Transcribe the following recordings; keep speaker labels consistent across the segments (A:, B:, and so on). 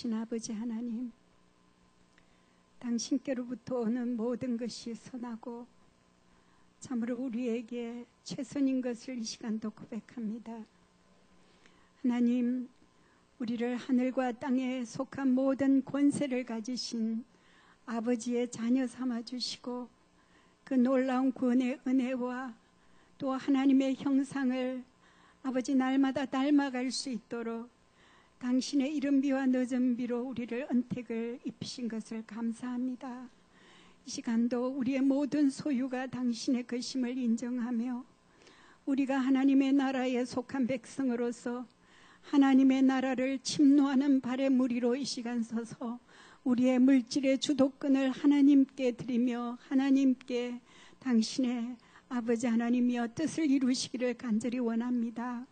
A: 아버지 하나님, 당신께로부터 오는 모든 것이 선하고 참으로 우리에게 최선인 것을 이 시간도 고백합니다. 하나님, 우리를 하늘과 땅에 속한 모든 권세를 가지신 아버지의 자녀 삼아주시고 그 놀라운 구원의 은혜와 또 하나님의 형상을 아버지 날마다 닮아갈 수 있도록 당신의 이른비와 늦은비로 우리를 은택을 입히신 것을 감사합니다. 이 시간도 우리의 모든 소유가 당신의 것임을 인정하며 우리가 하나님의 나라에 속한 백성으로서 하나님의 나라를 침노하는 발의 무리로 이 시간 서서 우리의 물질의 주도권을 하나님께 드리며 하나님께 당신의 아버지 하나님이여 뜻을 이루시기를 간절히 원합니다.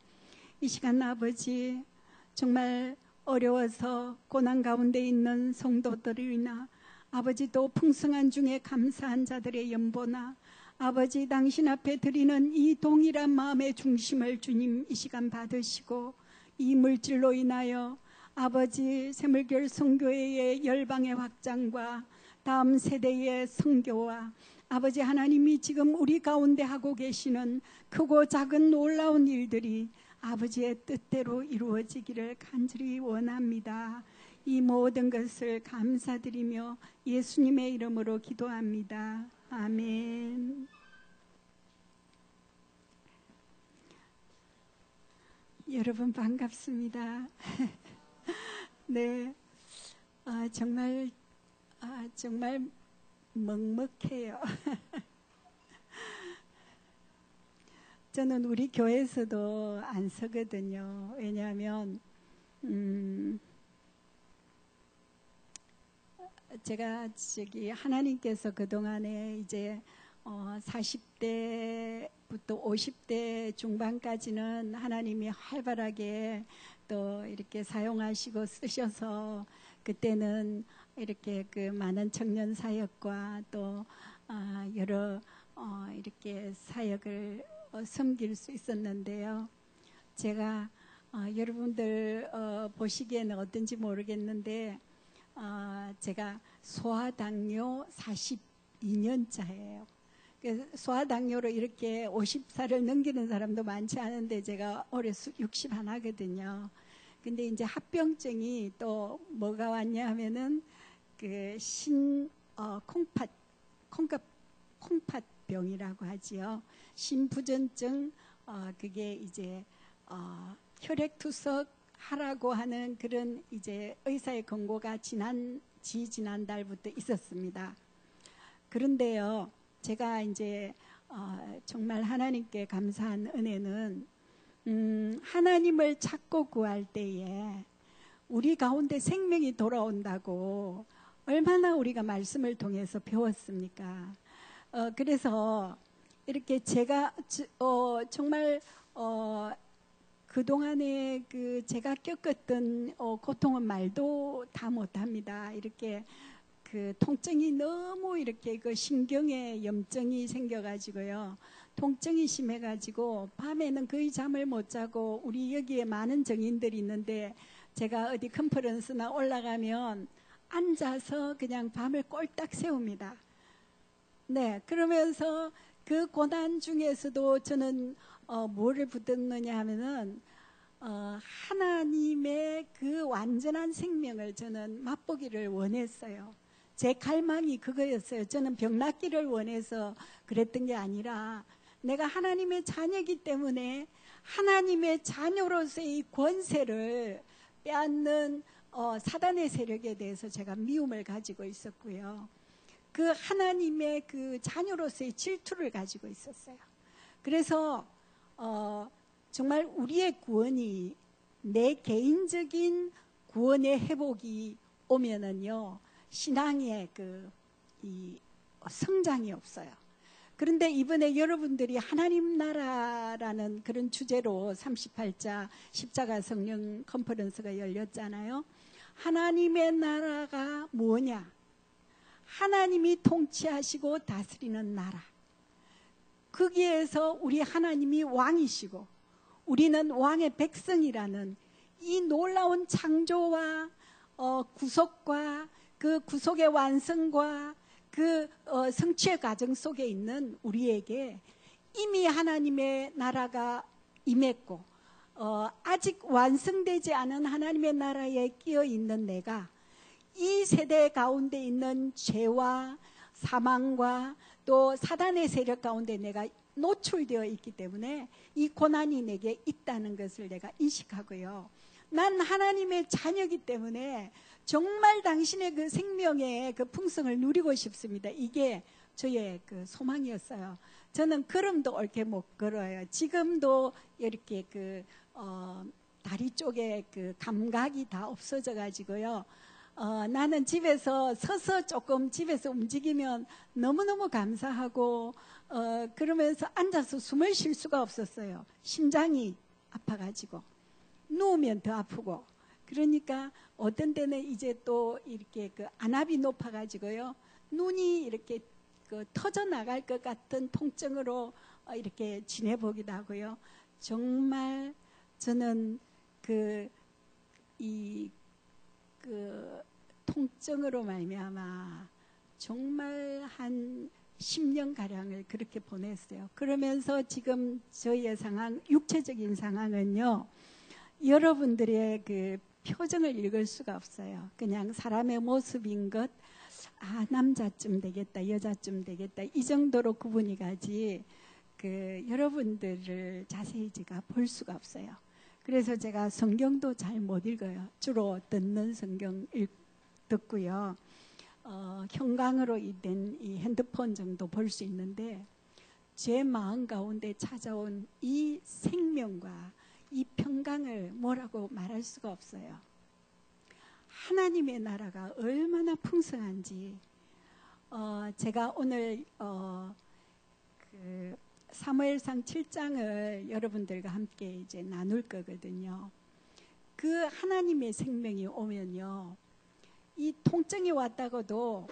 A: 이 시간 아버지, 정말 어려워서 고난 가운데 있는 성도들이나 아버지 또 풍성한 중에 감사한 자들의 연보나 아버지 당신 앞에 드리는 이 동일한 마음의 중심을 주님 이 시간 받으시고 이 물질로 인하여 아버지 새물결 선교회의 열방의 확장과 다음 세대의 선교와 아버지 하나님이 지금 우리 가운데 하고 계시는 크고 작은 놀라운 일들이 아버지의 뜻대로 이루어지기를 간절히 원합니다. 이 모든 것을 감사드리며 예수님의 이름으로 기도합니다. 아멘. 여러분 반갑습니다. 네, 정말 먹먹해요. 저는 우리 교회에서도 안 서거든요. 왜냐하면 제가 하나님께서 그동안에 이제 40대부터 50대 중반까지는 하나님이 활발하게 또 이렇게 사용하시고 쓰셔서 그때는 이렇게 그 많은 청년 사역과 또 여러 이렇게 사역을 섬길 수 있었는데요. 제가 여러분들 보시기에는 어떤지 모르겠는데 제가 소아당뇨 42년차예요. 소아당뇨로 이렇게 50살을 넘기는 사람도 많지 않은데 제가 올해 60 하나거든요. 근데 이제 합병증이 또 뭐가 왔냐 하면은 그 콩팥병이라고 하지요. 신부전증, 그게 이제 혈액투석 하라고 하는 그런 이제 의사의 권고가 지난달부터 있었습니다. 그런데요, 제가 이제 정말 하나님께 감사한 은혜는 하나님을 찾고 구할 때에 우리 가운데 생명이 돌아온다고 얼마나 우리가 말씀을 통해서 배웠습니까? 그래서 이렇게 제가 정말 그동안에 제가 겪었던 고통은 말도 다 못합니다. 이렇게 그 통증이 너무 이렇게 그 신경에 염증이 생겨가지고요. 통증이 심해가지고 밤에는 거의 잠을 못 자고 우리 여기에 많은 정인들이 있는데 제가 어디 컨퍼런스나 올라가면 앉아서 그냥 밤을 꼴딱 새웁니다. 네, 그러면서 그 고난 중에서도 저는 뭐를 붙들느냐 하면은 하나님의 그 완전한 생명을 저는 맛보기를 원했어요. 제 갈망이 그거였어요. 저는 병 낫기를 원해서 그랬던 게 아니라 내가 하나님의 자녀이기 때문에 하나님의 자녀로서의 권세를 빼앗는 사단의 세력에 대해서 제가 미움을 가지고 있었고요. 그 하나님의 그 자녀로서의 질투를 가지고 있었어요. 그래서 정말 우리의 구원이 내 개인적인 구원의 회복이 오면은요, 신앙의 이 성장이 없어요. 그런데 이번에 여러분들이 하나님 나라라는 그런 주제로 38자 십자가 성령 컨퍼런스가 열렸잖아요. 하나님의 나라가 뭐냐? 하나님이 통치하시고 다스리는 나라. 거기에서 우리 하나님이 왕이시고 우리는 왕의 백성이라는 이 놀라운 창조와 구속과 그 구속의 완성과 그 성취의 과정 속에 있는 우리에게 이미 하나님의 나라가 임했고 아직 완성되지 않은 하나님의 나라에 끼어 있는 내가 이 세대 가운데 있는 죄와 사망과 또 사단의 세력 가운데 내가 노출되어 있기 때문에 이 고난이 내게 있다는 것을 내가 인식하고요. 난 하나님의 자녀이기 때문에 정말 당신의 그 생명의 그 풍성을 누리고 싶습니다. 이게 저의 그 소망이었어요. 저는 걸음도 옳게 못 걸어요. 지금도 이렇게 다리 쪽에 그 감각이 다 없어져 가지고요. 나는 집에서 서서 조금 집에서 움직이면 너무너무 감사하고 그러면서 앉아서 숨을 쉴 수가 없었어요. 심장이 아파가지고 누우면 더 아프고 그러니까 어떤 때는 이제 또 이렇게 그 안압이 높아가지고요. 눈이 이렇게 터져 나갈 것 같은 통증으로 이렇게 지내보기도 하고요. 정말 저는 통증으로 말미암아 정말 한 10년 가량을 그렇게 보냈어요. 그러면서 지금 저희의 상황, 육체적인 상황은요, 여러분들의 그 표정을 읽을 수가 없어요. 그냥 사람의 모습인 것, 남자쯤 되겠다, 여자쯤 되겠다, 이 정도로 구분이 가지, 여러분들을 자세히 제가 볼 수가 없어요. 그래서 제가 성경도 잘 못 읽어요. 주로 듣는 성경 듣고요. 형광으로 된 이 핸드폰 정도 볼 수 있는데 제 마음 가운데 찾아온 이 생명과 이 평강을 뭐라고 말할 수가 없어요. 하나님의 나라가 얼마나 풍성한지 제가 오늘 사무엘상 7장을 여러분들과 함께 이제 나눌 거거든요. 그 하나님의 생명이 오면요, 이 통증이 왔다고도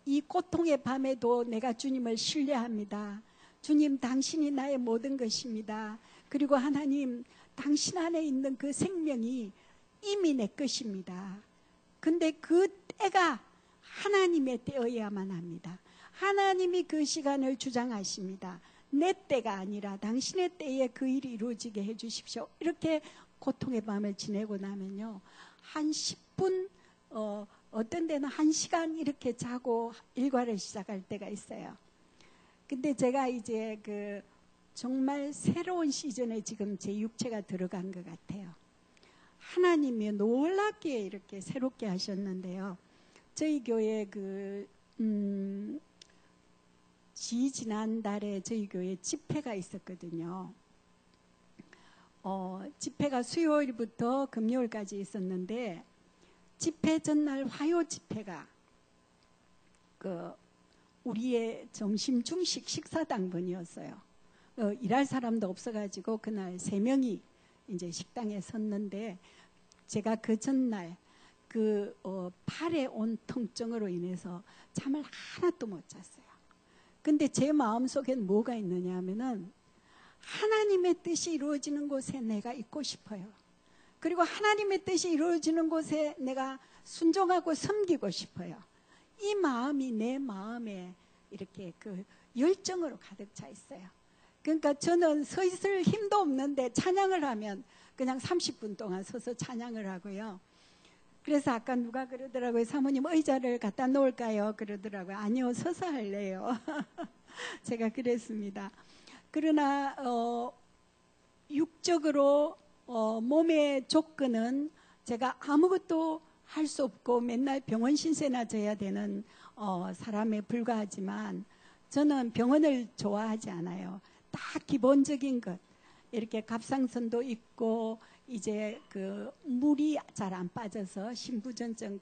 A: 이 고통의 밤에도 내가 주님을 신뢰합니다. 주님, 당신이 나의 모든 것입니다. 그리고 하나님, 당신 안에 있는 그 생명이 이미 내 것입니다. 근데 그 때가 하나님의 때여야만 합니다. 하나님이 그 시간을 주장하십니다. 내 때가 아니라 당신의 때에 그 일이 이루어지게 해주십시오. 이렇게 고통의 밤을 지내고 나면요, 한 10분, 어떤 데는 1시간 이렇게 자고 일과를 시작할 때가 있어요. 근데 제가 이제 정말 새로운 시즌에 지금 제 육체가 들어간 것 같아요. 하나님이 놀랍게 이렇게 새롭게 하셨는데요. 저희 교회 지난달에 저희 교회 집회가 있었거든요. 집회가 수요일부터 금요일까지 있었는데 집회 전날 화요 집회가 우리의 점심 중식 식사당번이었어요. 일할 사람도 없어가지고 그날 3명이 이제 식당에 섰는데 제가 그 전날 팔에 온 통증으로 인해서 잠을 하나도 못 잤어요. 근데 제 마음속엔 뭐가 있느냐 하면은 하나님의 뜻이 이루어지는 곳에 내가 있고 싶어요. 그리고 하나님의 뜻이 이루어지는 곳에 내가 순종하고 섬기고 싶어요. 이 마음이 내 마음에 이렇게 열정으로 가득 차 있어요. 그러니까 저는 서 있을 힘도 없는데 찬양을 하면 그냥 30분 동안 서서 찬양을 하고요. 그래서 아까 누가 그러더라고요. 사모님 의자를 갖다 놓을까요? 그러더라고요. 아니요, 서서 할래요. 제가 그랬습니다. 그러나 육적으로 몸의 조건은 제가 아무것도 할 수 없고 맨날 병원 신세나 져야 되는 사람에 불과하지만 저는 병원을 좋아하지 않아요. 다 기본적인 것, 이렇게 갑상선도 있고 이제 물이 잘 안 빠져서 신부전증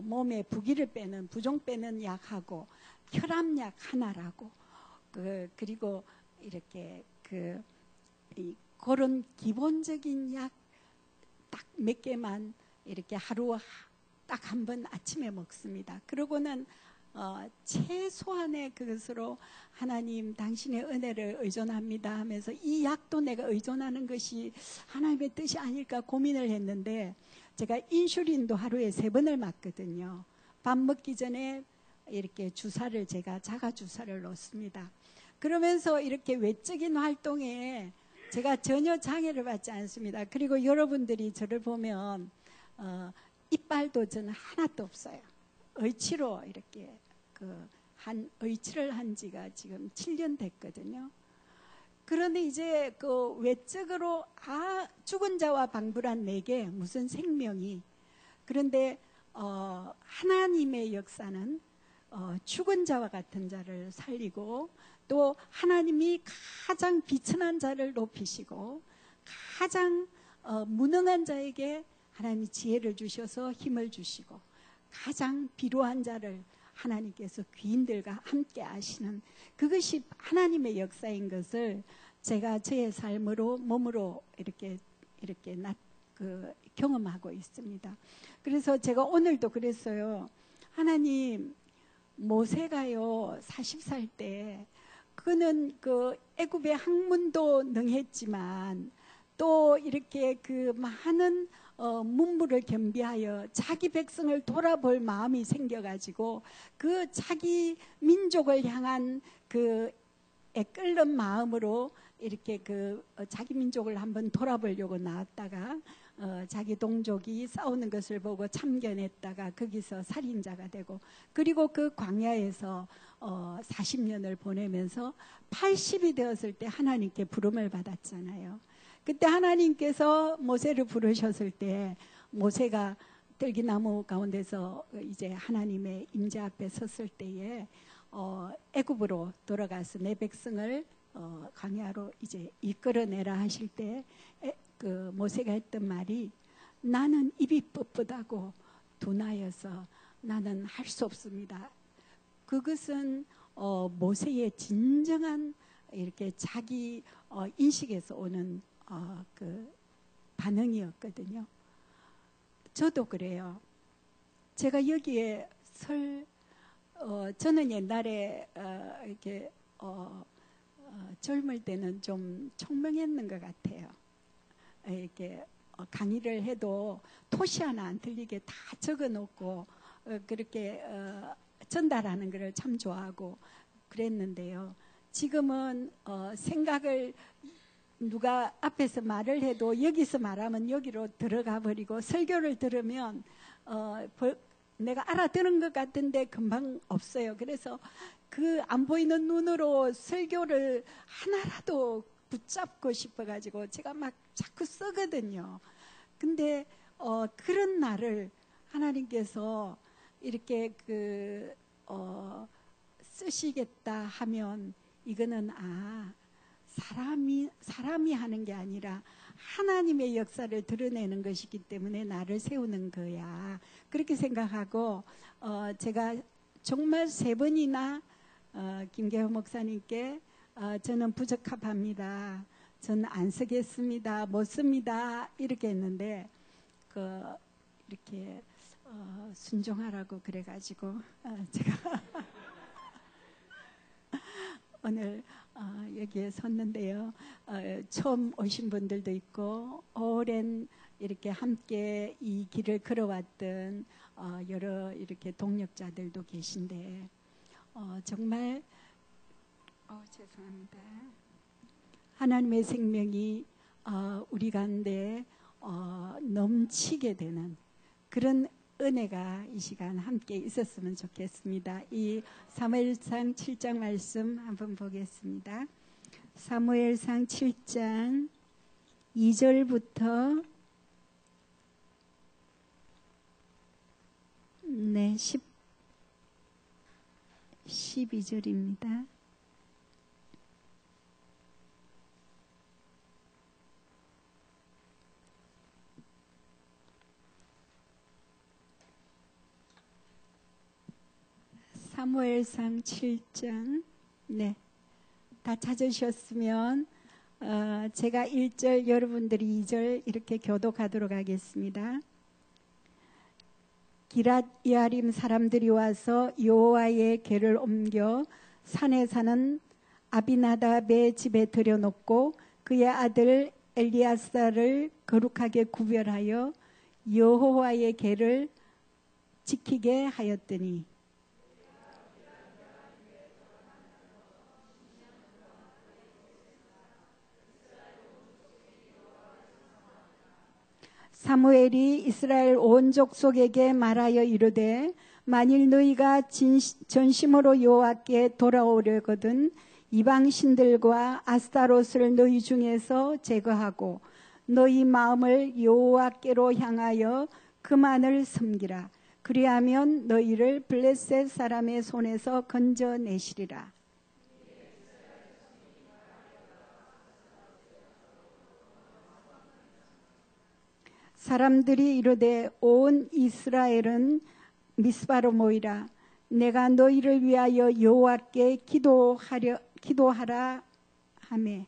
A: 몸에 부기를 빼는 부종 빼는 약하고 혈압약 하나라고 그리고 이렇게 그런 기본적인 약 딱 몇 개만 이렇게 하루 딱 한 번 아침에 먹습니다. 그러고는 최소한의 그것으로 하나님 당신의 은혜를 의존합니다 하면서 이 약도 내가 의존하는 것이 하나님의 뜻이 아닐까 고민을 했는데 제가 인슐린도 하루에 3번을 맞거든요. 밥 먹기 전에 이렇게 주사를 제가 자가 주사를 놓습니다. 그러면서 이렇게 외적인 활동에 제가 전혀 장애를 받지 않습니다. 그리고 여러분들이 저를 보면 이빨도 저는 하나도 없어요. 의치로 이렇게 의치를 한 지가 지금 7년 됐거든요. 그런데 이제 그 외적으로 죽은 자와 방불한 내게 무슨 생명이, 그런데 하나님의 역사는 죽은 자와 같은 자를 살리고, 또 하나님이 가장 비천한 자를 높이시고 가장 무능한 자에게 하나님이 지혜를 주셔서 힘을 주시고, 가장 비루한 자를 하나님께서 귀인들과 함께 하시는, 그것이 하나님의 역사인 것을 제가 저의 삶으로 몸으로 이렇게 경험하고 있습니다. 그래서 제가 오늘도 그랬어요. 하나님, 모세가요 40살 때 그는 그 애굽의 학문도 능했지만 또 이렇게 그 많은 문무를 겸비하여 자기 백성을 돌아볼 마음이 생겨가지고 그 자기 민족을 향한 그 애끓는 마음으로 이렇게 자기 민족을 한번 돌아보려고 나왔다가 자기 동족이 싸우는 것을 보고 참견했다가 거기서 살인자가 되고, 그리고 그 광야에서 40년을 보내면서 80이 되었을 때 하나님께 부름을 받았잖아요. 그때 하나님께서 모세를 부르셨을 때 모세가 들기나무 가운데서 이제 하나님의 임재 앞에 섰을 때에 애굽으로 돌아가서 내 백성을 광야로 이제 이끌어내라 하실 때 그 모세가 했던 말이, 나는 입이 뻣뻣하고 둔하여서 나는 할 수 없습니다. 그것은 모세의 진정한 이렇게 자기 인식에서 오는 그 반응이었거든요. 저도 그래요. 제가 여기에 저는 옛날에 이렇게 젊을 때는 좀 총명했는 것 같아요. 이렇게 강의를 해도 토시 하나 안 틀리게 다 적어놓고 그렇게 전달하는 것을 참 좋아하고 그랬는데요. 지금은 생각을 누가 앞에서 말을 해도 여기서 말하면 여기로 들어가 버리고, 설교를 들으면 내가 알아듣는 것 같은데 금방 없어요. 그래서 그 안 보이는 눈으로 설교를 하나라도 붙잡고 싶어가지고 제가 막 자꾸 쓰거든요. 근데 그런 나를 하나님께서 이렇게 쓰시겠다 하면 이거는 사람이 하는 게 아니라 하나님의 역사를 드러내는 것이기 때문에 나를 세우는 거야. 그렇게 생각하고 제가 정말 3번이나 김계호 목사님께 저는 부적합합니다. 저는 안 쓰겠습니다. 못 씁니다. 이렇게 했는데 이렇게 순종하라고 그래가지고 제가 오늘 여기에 섰는데요. 처음 오신 분들도 있고 오랜 이렇게 함께 이 길을 걸어왔던 여러 이렇게 동력자들도 계신데 정말 죄송합니다. 하나님의 생명이 우리 가운데 넘치게 되는 그런 은혜가 이 시간 함께 있었으면 좋겠습니다. 이 사무엘상 7장 말씀 한번 보겠습니다. 사무엘상 7장 2절부터 12절입니다. 사무엘상 7장 다 찾으셨으면 제가 1절 여러분들이 2절 이렇게 교독하도록 하겠습니다. 기랏 여아림 사람들이 와서 여호와의 궤를 옮겨 산에 사는 아비나답의 집에 들여놓고 그의 아들 엘리아사를 거룩하게 구별하여 여호와의 계를 지키게 하였더니 사무엘이 이스라엘 온 족속에게 말하여 이르되 만일 너희가 전심으로 여호와께 돌아오려거든 이방 신들과 아스타롯을 너희 중에서 제거하고 너희 마음을 여호와께로 향하여 그만을 섬기라. 그리하면 너희를 블레셋 사람의 손에서 건져내시리라. 사람들이 이르되 온 이스라엘은 미스바로 모이라. 내가 너희를 위하여 여호와께 기도하라 하매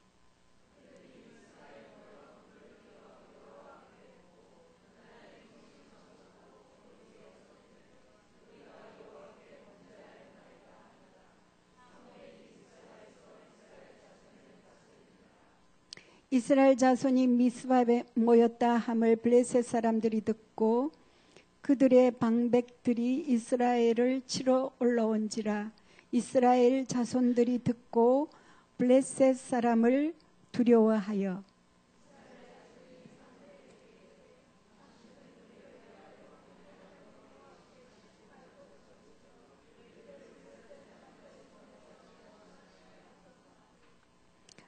A: 이스라엘 자손이 미스바에 모였다 함을 블레셋 사람들이 듣고 그들의 방백들이 이스라엘을 치러 올라온지라. 이스라엘 자손들이 듣고 블레셋 사람을 두려워하여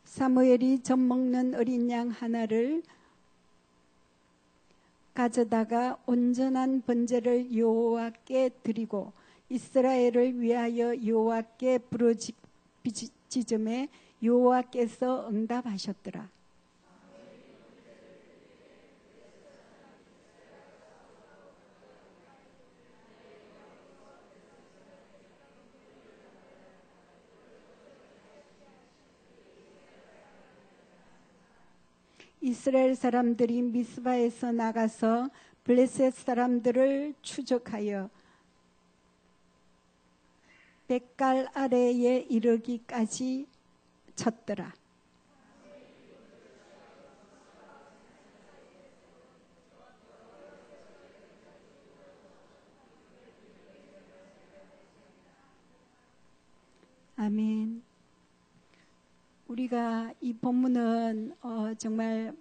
A: 사무엘이 젖먹는 어린 양 하나를 가져다가 온전한 번제를 여호와께 드리고 이스라엘을 위하여 여호와께 부르짖음에 여호와께서 응답하셨더라. 이스라엘 사람들이 미스바에서 나가서 블레셋 사람들을 추적하여 벳갈 아래에 이르기까지 쳤더라. 아멘. 우리가 이 본문은 정말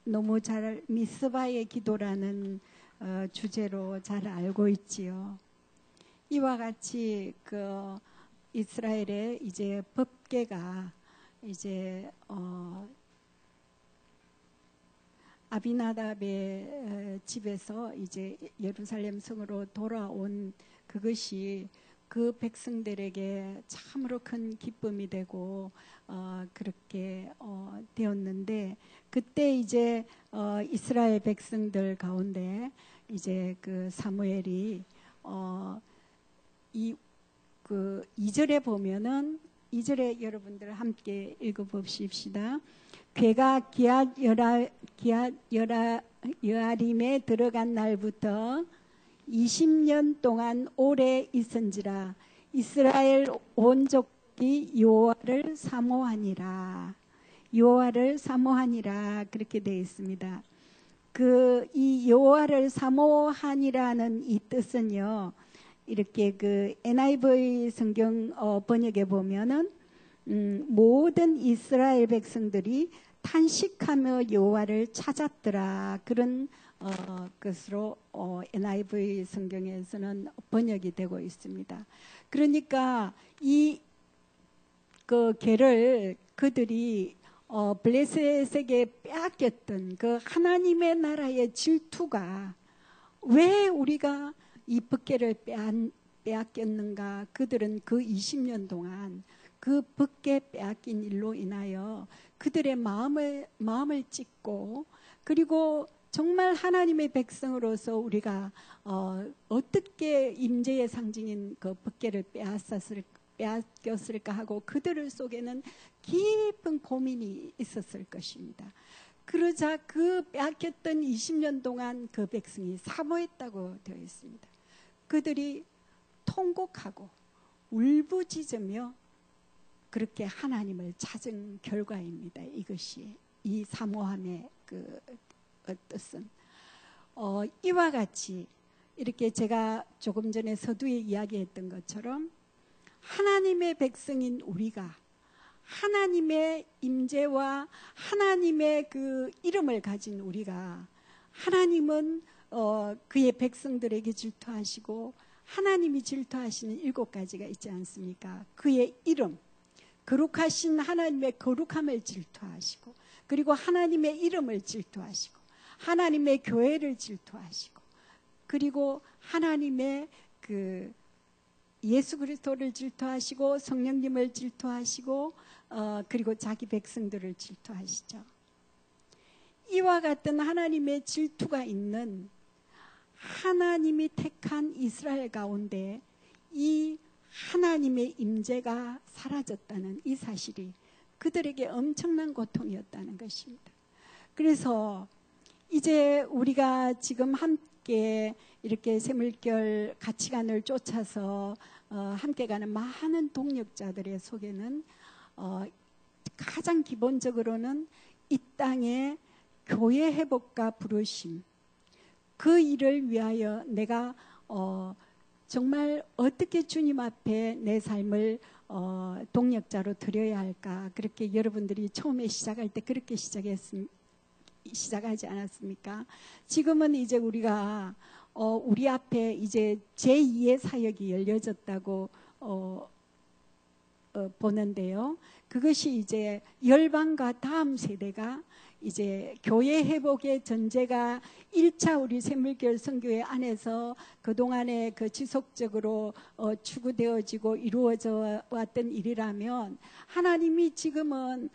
A: 너무 잘 미스바의 기도라는 주제로 잘 알고 있지요. 이와 같이 그 이스라엘의 이제 법궤가 이제 아비나답의 집에서 이제 예루살렘 성으로 돌아온 그것이 그 백성들에게 참으로 큰 기쁨이 되고 그렇게 되었는데 그때 이제 이스라엘 백성들 가운데 이제 그 사무엘이 그 2절에 보면은 2절에 여러분들 함께 읽어봅시다. 괴가 기앗 여아림에 들어간 날부터 20년 동안 오래 있은지라. 이스라엘 온 족이 여호와를 사모하니라. 여호와를 사모하니라. 그렇게 되어 있습니다. 이 여호와를 사모하니라는 이 뜻은요. 이렇게 그 NIV 성경 번역에 보면은 모든 이스라엘 백성들이 탄식하며 여호와를 찾았더라. 그런 것으로 NIV 성경에서는 번역이 되고 있습니다. 그러니까 그 괴를 그들이 블레셋에게 빼앗겼던 그 하나님의 나라의 질투가 왜 우리가 이 법궤를 빼앗겼는가? 그들은 그 20년 동안 그 법궤 빼앗긴 일로 인하여 그들의 마음을 찢고 그리고 정말 하나님의 백성으로서 우리가 어떻게 임재의 상징인 그 법궤를 빼앗겼을까 하고 그들 속에는 깊은 고민이 있었을 것입니다. 그러자 그 빼앗겼던 20년 동안 그 백성이 사모했다고 되어 있습니다. 그들이 통곡하고 울부짖으며 그렇게 하나님을 찾은 결과입니다. 이것이 이 사모함의 그 뜻은 이와 같이 이렇게 제가 조금 전에 서두에 이야기했던 것처럼 하나님의 백성인 우리가 하나님의 임재와 하나님의 그 이름을 가진 우리가 하나님은 그의 백성들에게 질투하시고 하나님이 질투하시는 7가지가 있지 않습니까? 그의 이름, 거룩하신 하나님의 거룩함을 질투하시고 그리고 하나님의 이름을 질투하시고 하나님의 교회를 질투하시고 그리고 하나님의 그 예수 그리스도를 질투하시고 성령님을 질투하시고 그리고 자기 백성들을 질투하시죠. 이와 같은 하나님의 질투가 있는 하나님이 택한 이스라엘 가운데 이 하나님의 임재가 사라졌다는 이 사실이 그들에게 엄청난 고통이었다는 것입니다. 그래서 이제 우리가 지금 함께 이렇게 샘물결 가치관을 쫓아서 함께 가는 많은 동력자들의 속에는 가장 기본적으로는 이 땅에 교회 회복과 부르심, 그 일을 위하여 내가 정말 어떻게 주님 앞에 내 삶을 동력자로 드려야 할까, 그렇게 여러분들이 처음에 시작할 때 그렇게 시작하지 않았습니까? 지금은 이제 우리가 우리 앞에 이제 제2의 사역이 열려졌다고 보는데요. 그것이 이제 열방과 다음 세대가 이제 교회 회복의 전제가 1차 우리 샘물결 선교회 안에서 그동안에 그 지속적으로 추구되어지고 이루어져 왔던 일이라면 하나님이 지금은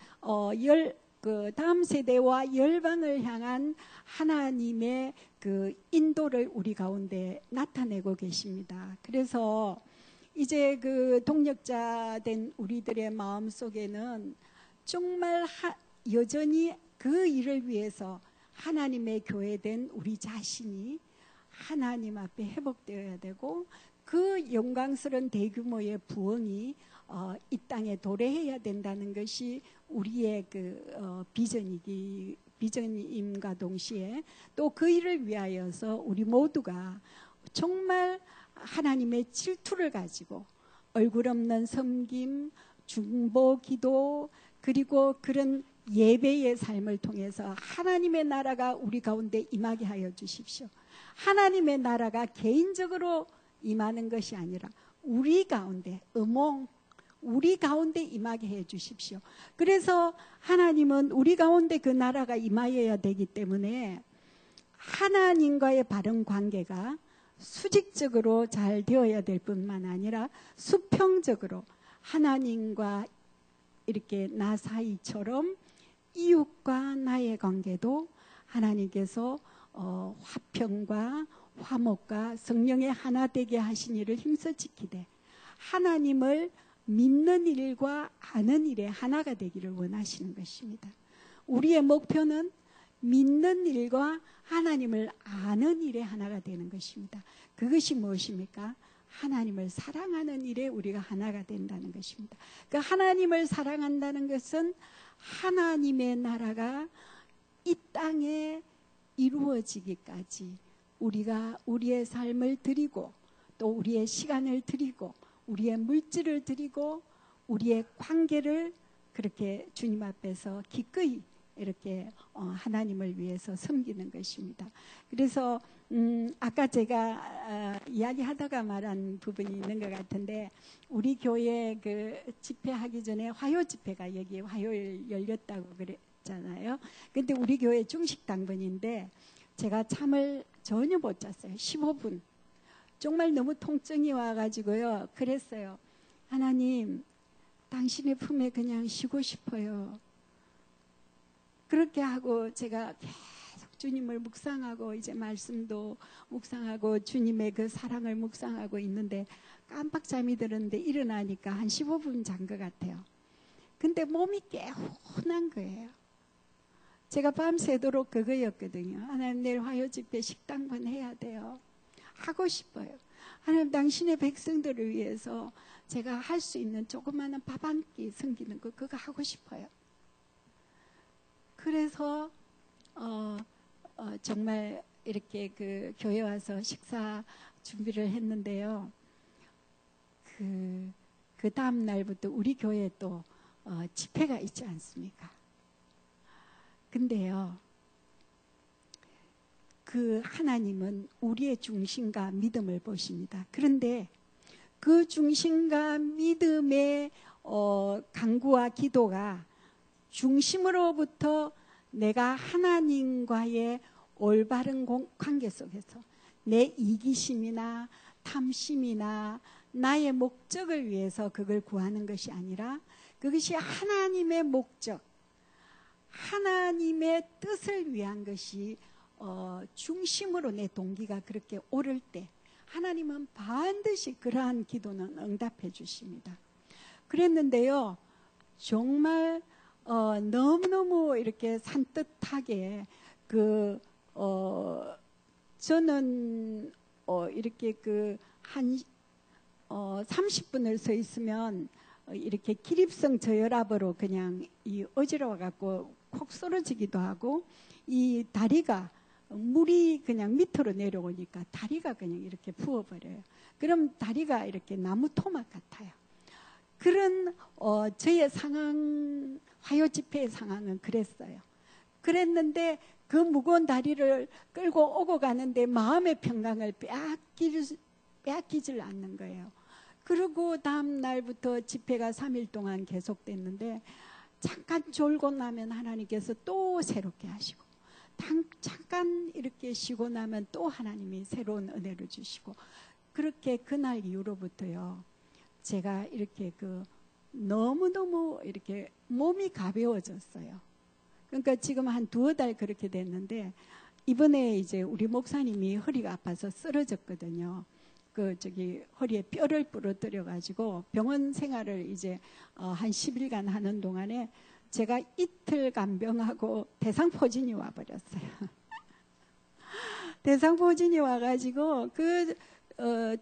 A: 그 다음 세대와 열방을 향한 하나님의 그 인도를 우리 가운데 나타내고 계십니다. 그래서 이제 그 동력자 된 우리들의 마음 속에는 정말 여전히 그 일을 위해서 하나님의 교회된 우리 자신이 하나님 앞에 회복되어야 되고 그 영광스러운 대규모의 부흥이 이 땅에 도래해야 된다는 것이 우리의 그 비전임과 동시에 또 그 일을 위하여서 우리 모두가 정말 하나님의 질투를 가지고 얼굴 없는 섬김, 중보 기도, 그리고 그런 예배의 삶을 통해서 하나님의 나라가 우리 가운데 임하게 하여 주십시오. 하나님의 나라가 개인적으로 임하는 것이 아니라 우리 가운데 우리 가운데 임하게 해 주십시오. 그래서 하나님은 우리 가운데 그 나라가 임하여야 되기 때문에 하나님과의 바른 관계가 수직적으로 잘 되어야 될 뿐만 아니라 수평적으로 하나님과 이렇게 나 사이처럼 이웃과 나의 관계도 하나님께서 화평과 화목과 성령의 하나 되게 하신 일을 힘써 지키되 하나님을 믿는 일과 아는 일에 하나가 되기를 원하시는 것입니다. 우리의 목표는 믿는 일과 하나님을 아는 일에 하나가 되는 것입니다. 그것이 무엇입니까? 하나님을 사랑하는 일에 우리가 하나가 된다는 것입니다. 그 하나님을 사랑한다는 것은 하나님의 나라가 이 땅에 이루어지기까지 우리가 우리의 삶을 드리고 또 우리의 시간을 드리고 우리의 물질을 드리고 우리의 관계를 그렇게 주님 앞에서 기꺼이 이렇게 하나님을 위해서 섬기는 것입니다. 그래서 아까 제가 이야기하다가 말한 부분이 있는 것 같은데 우리 교회 그 집회하기 전에 화요 집회가 여기 화요일 열렸다고 그랬잖아요. 근데 우리 교회 중식 당번인데 제가 잠을 전혀 못 잤어요. 15분. 정말 너무 통증이 와가지고요. 그랬어요. 하나님, 당신의 품에 그냥 쉬고 싶어요. 그렇게 하고 제가 계속 주님을 묵상하고 이제 말씀도 묵상하고 주님의 그 사랑을 묵상하고 있는데 깜빡 잠이 들었는데 일어나니까 한 15분 잔 것 같아요. 근데 몸이 개운한 거예요. 제가 밤새도록 그거였거든요. 하나님 내일 화요 집회 식당번 해야 돼요. 하고 싶어요. 하나님 당신의 백성들을 위해서 제가 할 수 있는 조그마한 밥 한 끼 섬기는 거 그거 하고 싶어요. 그래서 정말 이렇게 그 교회 와서 식사 준비를 했는데요. 그 다음 날부터 우리 교회에 또 집회가 있지 않습니까? 근데요, 그 하나님은 우리의 중심과 믿음을 보십니다. 그런데 그 중심과 믿음의 간구와 기도가 중심으로부터 내가 하나님과의 올바른 관계 속에서 내 이기심이나 탐심이나 나의 목적을 위해서 그걸 구하는 것이 아니라 그것이 하나님의 목적, 하나님의 뜻을 위한 것이 중심으로 내 동기가 그렇게 오를 때 하나님은 반드시 그러한 기도는 응답해 주십니다. 그랬는데요, 정말 너무너무 이렇게 산뜻하게 저는 이렇게 한 30분을 서 있으면 이렇게 기립성 저혈압으로 그냥 어지러워 갖고 콕 쓰러지기도 하고, 이 다리가 물이 그냥 밑으로 내려오니까 다리가 그냥 이렇게 부어버려요. 그럼 다리가 이렇게 나무 토막 같아요. 그런 저의 상황, 화요 집회의 상황은 그랬어요. 그랬는데 그 무거운 다리를 끌고 오고 가는데 마음의 평강을 빼앗기질 않는 거예요. 그리고 다음 날부터 집회가 3일 동안 계속됐는데, 잠깐 졸고 나면 하나님께서 또 새롭게 하시고, 잠깐 이렇게 쉬고 나면 또 하나님이 새로운 은혜를 주시고, 그렇게 그날 이후로부터요, 제가 이렇게 너무너무 이렇게 몸이 가벼워졌어요. 그러니까 지금 한 2달 그렇게 됐는데, 이번에 이제 우리 목사님이 허리가 아파서 쓰러졌거든요. 허리에 뼈를 부러뜨려 가지고 병원 생활을 이제 한 10일간 하는 동안에 제가 이틀 간병하고 대상포진이 와버렸어요. 대상포진이 와가지고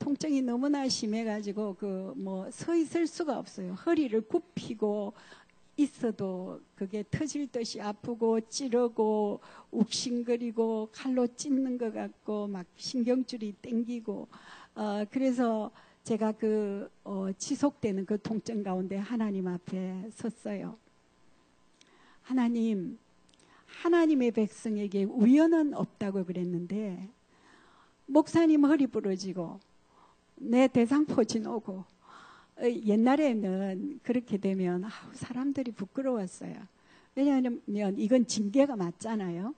A: 통증이 너무나 심해가지고 서 있을 수가 없어요. 허리를 굽히고 있어도 그게 터질 듯이 아프고 찌르고 욱신거리고 칼로 찢는 것 같고 막 신경줄이 땡기고, 그래서 제가 지속되는 그 통증 가운데 하나님 앞에 섰어요. 하나님의 백성에게 우연은 없다고 그랬는데, 목사님 허리 부러지고 내 대상포진 오고, 옛날에는 그렇게 되면 사람들이 부끄러웠어요. 왜냐하면 이건 징계가 맞잖아요.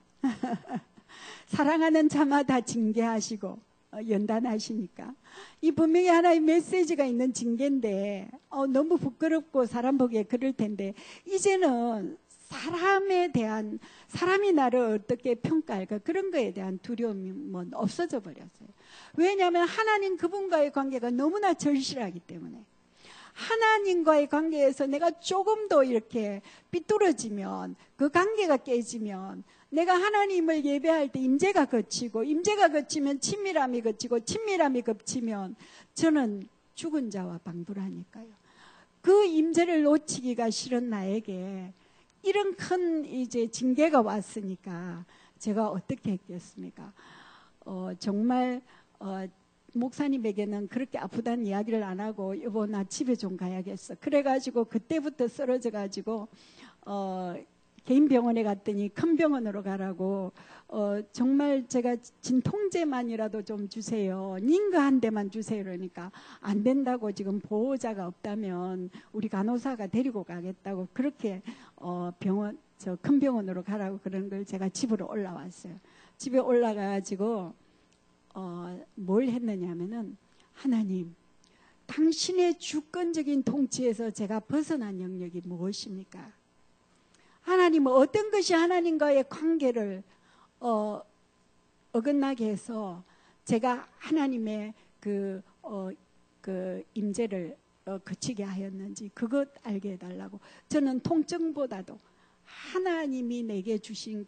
A: 사랑하는 자마다 징계하시고 연단하시니까 이 분명히 하나의 메시지가 있는 징계인데 너무 부끄럽고 사람 보기에 그럴 텐데, 이제는 사람이 나를 어떻게 평가할까, 그런 거에 대한 두려움은 없어져 버렸어요. 왜냐하면 하나님 그분과의 관계가 너무나 절실하기 때문에, 하나님과의 관계에서 내가 조금 더 이렇게 삐뚤어지면, 그 관계가 깨지면 내가 하나님을 예배할 때 임재가 거치고, 임재가 거치면 친밀함이 거치고, 친밀함이 겹치면 저는 죽은 자와 방불하니까요. 그 임재를 놓치기가 싫은 나에게 이런 큰 이제 징계가 왔으니까 제가 어떻게 했겠습니까? 정말 목사님에게는 그렇게 아프다는 이야기를 안 하고, 여보 나 집에 좀 가야겠어. 그래가지고 그때부터 쓰러져가지고 개인 병원에 갔더니 큰 병원으로 가라고, 정말 제가 진통제만이라도 좀 주세요, 닌거 한 대만 주세요. 그러니까 안 된다고, 지금 보호자가 없다면 우리 간호사가 데리고 가겠다고, 그렇게 큰 병원으로 가라고 그런 걸 제가 집으로 올라왔어요. 집에 올라가가지고 뭘 했느냐면은, 하나님, 당신의 주권적인 통치에서 제가 벗어난 영역이 무엇입니까? 하나님은 어떤 것이 하나님과의 관계를 어긋나게 해서 제가 하나님의 임재를 거치게 하였는지 그것 알게 해달라고. 저는 통증보다도 하나님이 내게 주신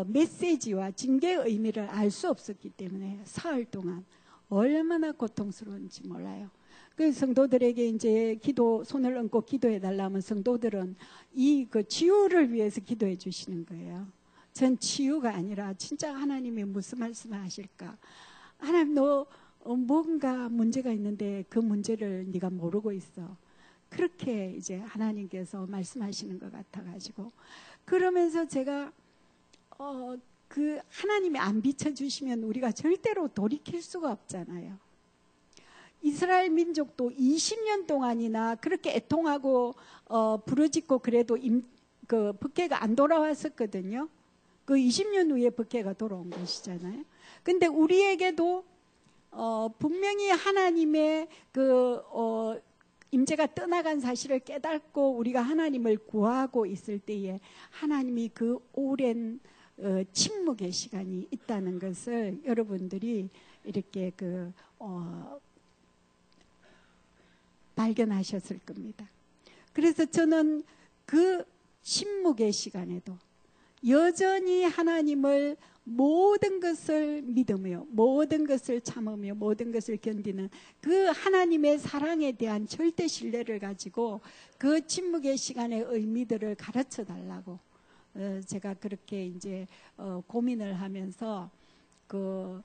A: 메시지와 징계의 의미를 알 수 없었기 때문에 사흘 동안 얼마나 고통스러운지 몰라요. 그 성도들에게 이제 손을 얹고 기도해 달라면 성도들은 이 치유를 위해서 기도해 주시는 거예요. 전 치유가 아니라 진짜 하나님이 무슨 말씀을 하실까? 하나님 너 뭔가 문제가 있는데 그 문제를 네가 모르고 있어. 그렇게 이제 하나님께서 말씀하시는 것 같아가지고 그러면서 제가 그 하나님이 안 비춰주시면 우리가 절대로 돌이킬 수가 없잖아요. 이스라엘 민족도 20년 동안이나 그렇게 애통하고 부르짖고 그래도 그 북해가 안 돌아왔었거든요. 그 20년 후에 북해가 돌아온 것이잖아요. 근데 우리에게도 분명히 하나님의 그 임재가 떠나간 사실을 깨닫고 우리가 하나님을 구하고 있을 때에 하나님이 그 오랜 침묵의 시간이 있다는 것을 여러분들이 이렇게 발견하셨을 겁니다. 그래서 저는 그 침묵의 시간에도 여전히 하나님을 모든 것을 믿으며 모든 것을 참으며 모든 것을 견디는 그 하나님의 사랑에 대한 절대 신뢰를 가지고 그 침묵의 시간의 의미들을 가르쳐 달라고 제가 그렇게 이제 고민을 하면서 그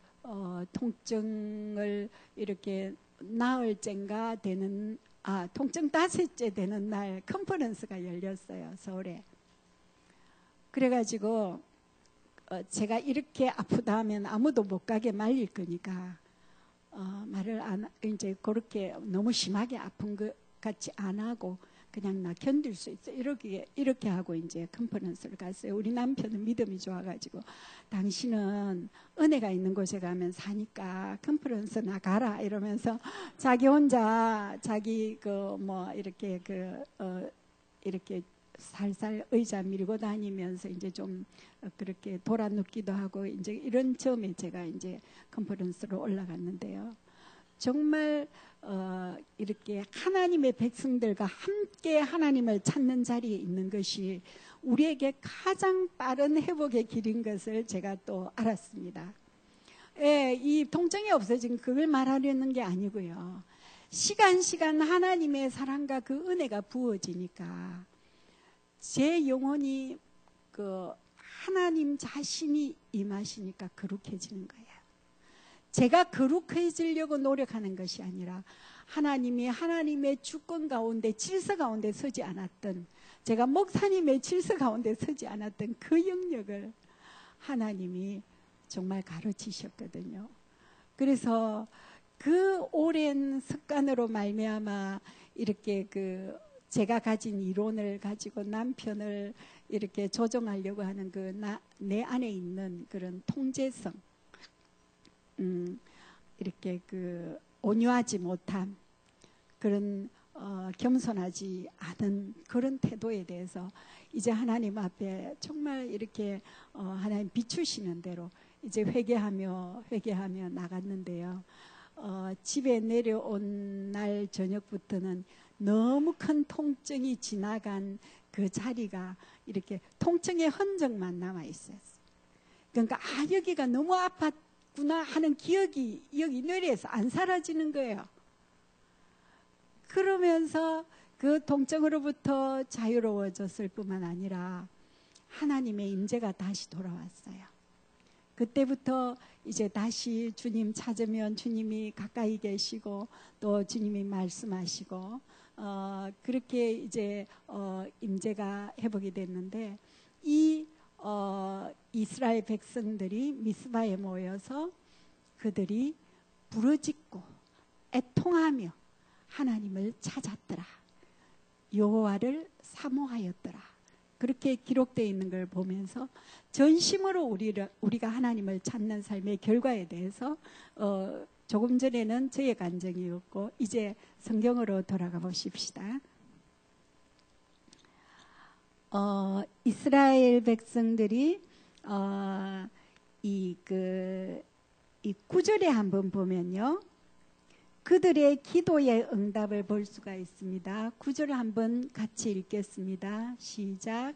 A: 통증을 이렇게 나흘째인가 되는 통증 5째 되는 날 컨퍼런스가 열렸어요, 서울에. 그래가지고 제가 이렇게 아프다 하면 아무도 못 가게 말릴 거니까 말을 이제 그렇게 너무 심하게 아픈 것 같이 안 하고 그냥 나 견딜 수 있어 이렇게 하고 이제 컨퍼런스를 갔어요. 우리 남편은 믿음이 좋아가지고 당신은 은혜가 있는 곳에 가면 사니까 컨퍼런스 나가라 이러면서 자기 혼자 자기 이렇게 이렇게 살살 의자 밀고 다니면서 이제 좀 그렇게 돌아눕기도 하고 이제 이런 점에 제가 이제 컨퍼런스로 올라갔는데요. 정말 이렇게 하나님의 백성들과 함께 하나님을 찾는 자리에 있는 것이 우리에게 가장 빠른 회복의 길인 것을 제가 또 알았습니다. 이 통증이 없어진 그걸 말하려는 게 아니고요. 시간 하나님의 사랑과 그 은혜가 부어지니까 제 영혼이 그 하나님 자신이 임하시니까 거룩해지는 거예요. 제가 거룩해지려고 노력하는 것이 아니라 하나님이 하나님의 주권 가운데 질서 가운데 서지 않았던 제가 목사님의 질서 가운데 서지 않았던 그 영역을 하나님이 정말 가르치셨거든요. 그래서 그 오랜 습관으로 말미암아 이렇게 제가 가진 이론을 가지고 남편을 이렇게 조정하려고 하는 내 안에 있는 그런 통제성, 이렇게 온유하지 못한 그런 겸손하지 않은 그런 태도에 대해서 이제 하나님 앞에 정말 이렇게 하나님 비추시는 대로 이제 회개하며 나갔는데요. 집에 내려온 날 저녁부터는 너무 큰 통증이 지나간 그 자리가 이렇게 통증의 흔적만 남아 있었어요. 그러니까 여기가 너무 아팠구나 하는 기억이 여기 뇌리에서 안 사라지는 거예요. 그러면서 그 통증으로부터 자유로워졌을 뿐만 아니라 하나님의 임재가 다시 돌아왔어요. 그때부터 이제 다시 주님 찾으면 주님이 가까이 계시고 또 주님이 말씀하시고 그렇게 이제 임재가 회복이 됐는데 이 이스라엘 백성들이 미스바에 모여서 그들이 부르짖고 애통하며 하나님을 찾았더라. 여호와를 사모하였더라. 그렇게 기록되어 있는 걸 보면서 전심으로 우리가 하나님을 찾는 삶의 결과에 대해서 조금 전에는 저의 간증이었고 이제 성경으로 돌아가 보십시다. 이스라엘 백성들이 이 9절에 한번 보면요. 그들의 기도의 응답을 볼 수가 있습니다. 9절을 한번 같이 읽겠습니다. 시작.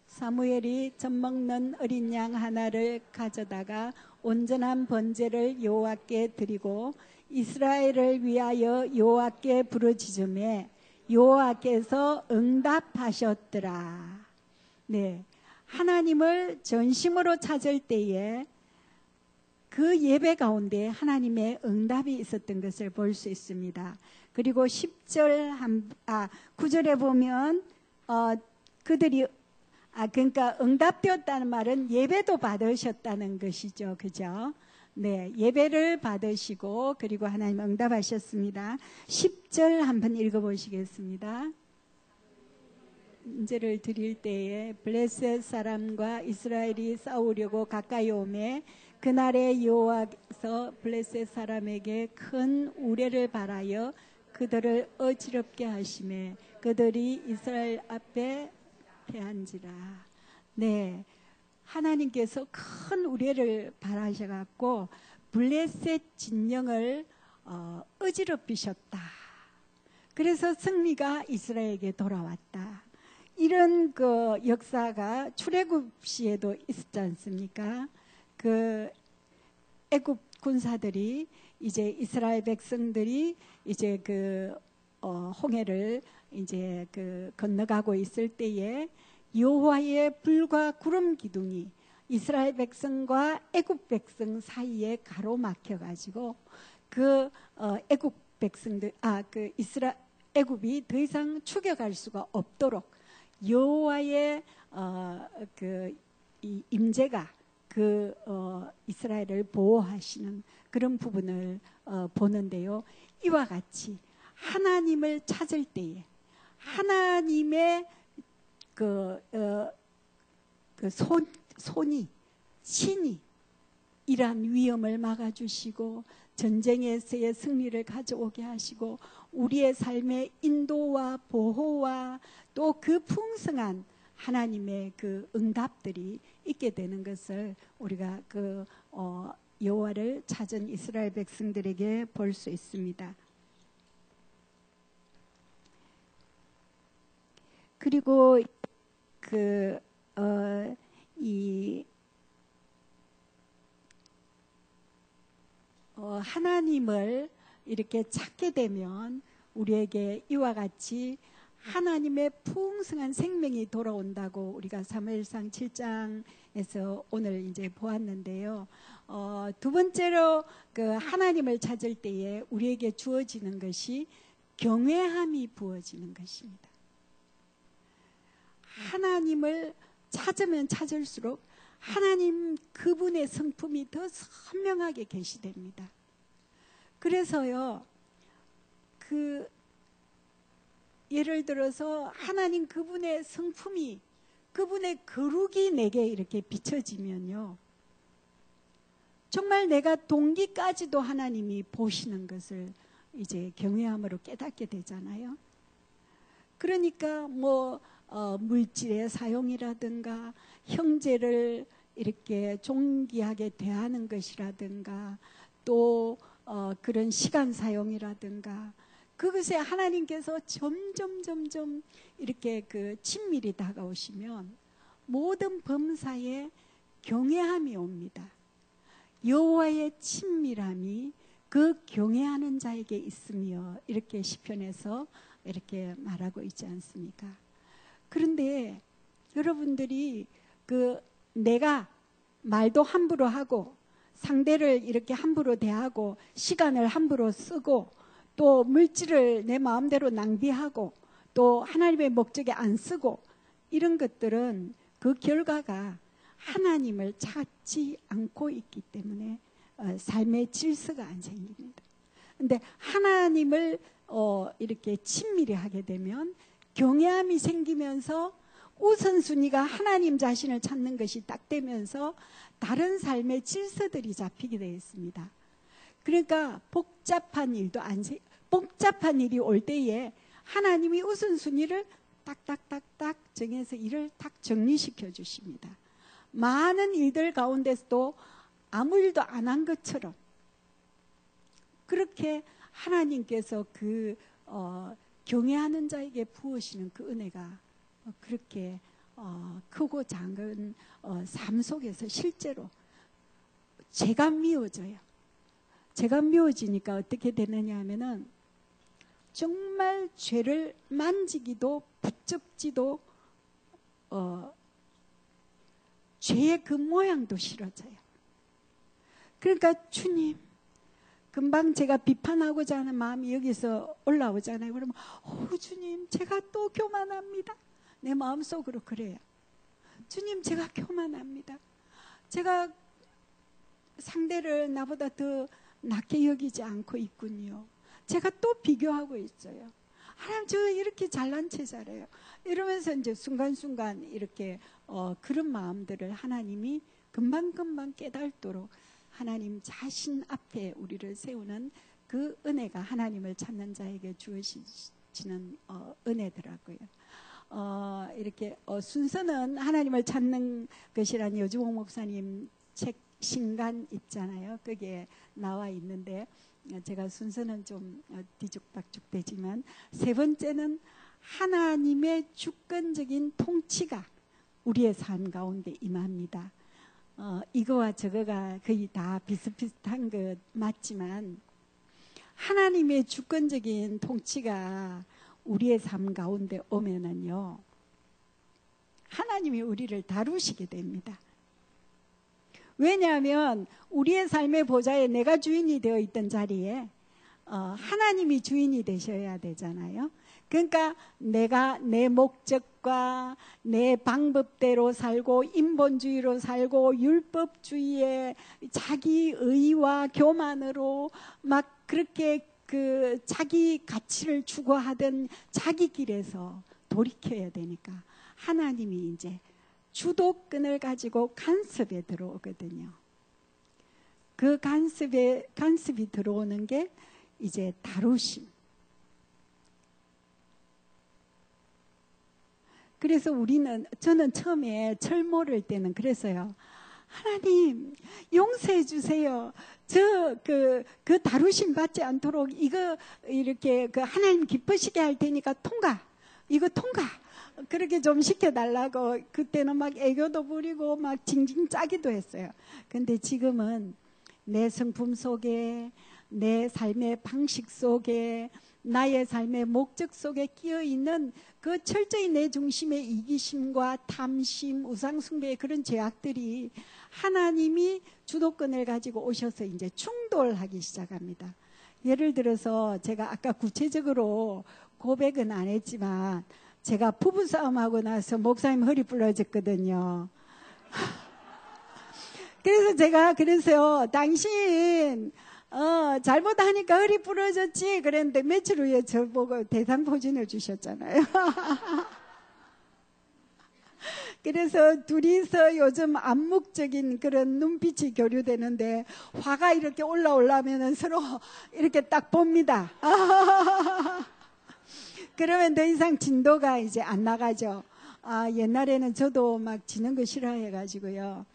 A: 사무엘이 젖먹는 어린 양 하나를 가져다가 온전한 번제를 여호와께 드리고 이스라엘을 위하여 여호와께 부르짖으매 여호와께서 응답하셨더라. 네, 하나님을 전심으로 찾을 때에 그 예배 가운데 하나님의 응답이 있었던 것을 볼 수 있습니다. 그리고 9절에 보면 그들이 그러니까 응답되었다는 말은 예배도 받으셨다는 것이죠. 그죠? 네, 예배를 받으시고 그리고 하나님 응답하셨습니다. 10절 한번 읽어보시겠습니다. 인제를 드릴 때에 블레셋 사람과 이스라엘이 싸우려고 가까이 오매 그날에 여호와께서 블레셋 사람에게 큰 우레를 발하여 그들을 어지럽게 하시매 그들이 이스라엘 앞에 패한지라. 네, 하나님께서 큰 우레를 발하셔갖고 블레셋 진영을 어지럽히셨다. 그래서 승리가 이스라엘에게 돌아왔다. 이런 그 역사가 출애굽시에도 있었지 않습니까? 그 애굽 군사들이 이제 이스라엘 백성들이 이제 그 홍해를 이제 그 건너가고 있을 때에 여호와의 불과 구름 기둥이 이스라엘 백성과 애굽 백성 사이에 가로막혀 가지고 그 애굽 백성들 그 애굽이 더 이상 추격할 수가 없도록 여호와의 그 임재가 그 이스라엘을 보호하시는 그런 부분을 보는데요. 이와 같이 하나님을 찾을 때에 하나님의 손이 신이 이러한 위험을 막아주시고 전쟁에서의 승리를 가져오게 하시고 우리의 삶의 인도와 보호와 또 그 풍성한 하나님의 그 응답들이 있게 되는 것을 우리가 그 여호와를 찾은 이스라엘 백성들에게 볼 수 있습니다. 그리고 하나님을 이렇게 찾게 되면 우리에게 이와 같이 하나님의 풍성한 생명이 돌아온다고 우리가 사무엘상 7장에서 오늘 이제 보았는데요. 두 번째로 그 하나님을 찾을 때에 우리에게 주어지는 것이 경외함이 부어지는 것입니다. 하나님을 찾으면 찾을수록 하나님 그분의 성품이 더 선명하게 계시됩니다. 그래서요, 예를 들어서 하나님 그분의 성품이, 그분의 거룩이 내게 이렇게 비춰지면요, 정말 내가 동기까지도 하나님이 보시는 것을 이제 경외함으로 깨닫게 되잖아요. 그러니까 물질의 사용이라든가 형제를 이렇게 존귀하게 대하는 것이라든가 또 그런 시간 사용이라든가 그것에 하나님께서 점점 이렇게 그 친밀히 다가오시면 모든 범사에 경외함이 옵니다. 여호와의 친밀함이 그 경외하는 자에게 있으며 이렇게 시편에서 이렇게 말하고 있지 않습니까? 그런데 여러분들이 내가 말도 함부로 하고 상대를 이렇게 함부로 대하고 시간을 함부로 쓰고 또 물질을 내 마음대로 낭비하고 또 하나님의 목적에 안 쓰고 이런 것들은 그 결과가 하나님을 찾지 않고 있기 때문에 삶의 질서가 안 생깁니다. 근데 하나님을 이렇게 친밀히 하게 되면 경외함이 생기면서 우선순위가 하나님 자신을 찾는 것이 딱 되면서 다른 삶의 질서들이 잡히게 되어 있습니다. 그러니까 복잡한 일이 올 때에 하나님이 우선순위를 딱딱딱딱 정해서 일을 딱 정리시켜 주십니다. 많은 일들 가운데서도 아무 일도 안 한 것처럼 그렇게 하나님께서 경외하는 자에게 부으시는 그 은혜가 그렇게 크고 작은 삶 속에서 실제로 제가 미워져요. 제가 미워지니까 어떻게 되느냐 하면은 정말 죄를 만지기도 붙잡지도 죄의 그 모양도 싫어져요. 그러니까 주님, 금방 제가 비판하고자 하는 마음이 여기서 올라오잖아요. 그러면 주님, 제가 또 교만합니다. 내 마음속으로 그래요. 주님, 제가 교만합니다. 제가 상대를 나보다 더 낮게 여기지 않고 있군요. 제가 또 비교하고 있어요. 하나님, 저 이렇게 잘난 체 잘해요. 이러면서 이제 순간순간 이렇게 그런 마음들을 하나님이 금방금방 깨닫도록 하나님 자신 앞에 우리를 세우는 그 은혜가 하나님을 찾는 자에게 주어지는 은혜더라고요. 이렇게 순서는 하나님을 찾는 것이란 여주홍 목사님 책 신간 있잖아요. 거기에 나와 있는데 제가 순서는 좀 뒤죽박죽 되지만, 세 번째는 하나님의 주권적인 통치가 우리의 삶 가운데 임합니다. 이거와 저거가 거의 다 비슷비슷한 것 맞지만, 하나님의 주권적인 통치가 우리의 삶 가운데 오면은요, 하나님이 우리를 다루시게 됩니다. 왜냐하면 우리의 삶의 보좌에 내가 주인이 되어 있던 자리에 하나님이 주인이 되셔야 되잖아요. 그러니까 내가 내 목적과 내 방법대로 살고 인본주의로 살고 율법주의에 자기 의와 교만으로 막 그렇게 그 자기 가치를 추구하던 자기 길에서 돌이켜야 되니까 하나님이 이제 주도권을 가지고 간섭에 들어오거든요. 그 간섭이 들어오는 게 이제 다루심. 그래서 저는 처음에 철모를 때는 그랬어요. 하나님, 용서해 주세요. 그 다루심 받지 않도록 이거 이렇게 하나님 기쁘시게 할 테니까 이거 통과. 그렇게 좀 시켜달라고 그때는 막 애교도 부리고 막 징징 짜기도 했어요. 근데 지금은 내 성품 속에, 내 삶의 방식 속에, 나의 삶의 목적 속에 끼어있는 그 철저히 내 중심의 이기심과 탐심, 우상숭배의 그런 죄악들이 하나님이 주도권을 가지고 오셔서 이제 충돌하기 시작합니다. 예를 들어서 제가 아까 구체적으로 고백은 안 했지만, 제가 부부싸움하고 나서 목사님 허리 부러졌거든요. 그래서 제가 그래서요, 당신 잘못하니까 허리 부러졌지 그랬는데 며칠 후에 저보고 대상포진을 주셨잖아요. 그래서 둘이서 요즘 암묵적인 그런 눈빛이 교류되는데, 화가 이렇게 올라오려면 서로 이렇게 딱 봅니다. 그러면 더 이상 진도가 이제 안 나가죠. 옛날에는 저도 막 지는 거 싫어해가지고요.